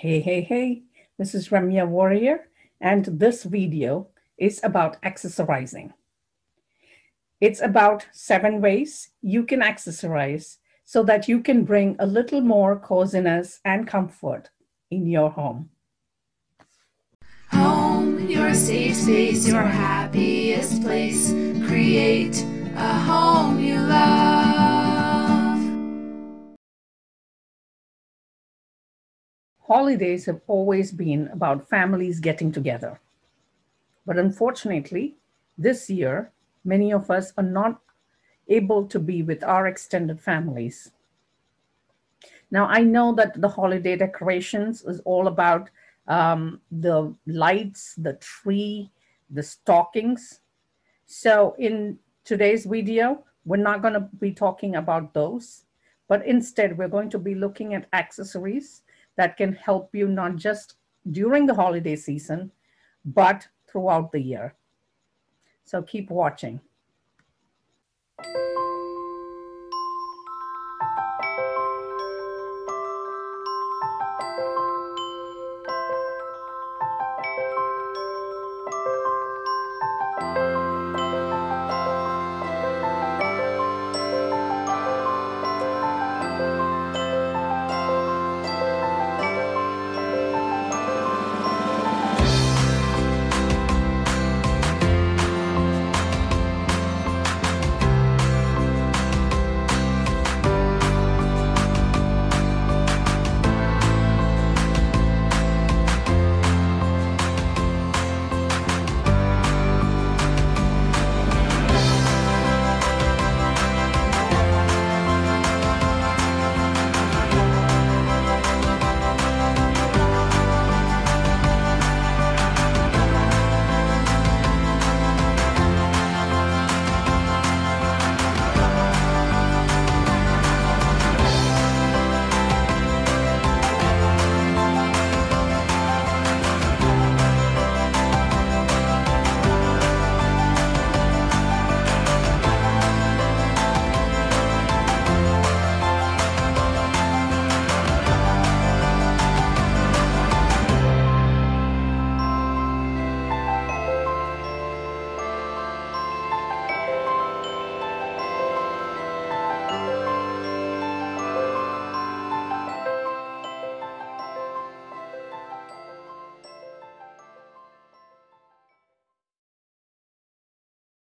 Hey, this is Ramya Warrior, and this video is about accessorizing. It's about 7 ways you can accessorize so that you can bring a little more coziness and comfort in your home. Home, your safe space, your happiest place. Create a home you love. Holidays have always been about families getting together. But unfortunately, this year, many of us are not able to be with our extended families. Now, I know that the holiday decorations is all about the lights, the tree, the stockings. So, in today's video, we're not going to be talking about those, but instead, we're going to be looking at accessories that can help you not just during the holiday season, but throughout the year. So, keep watching.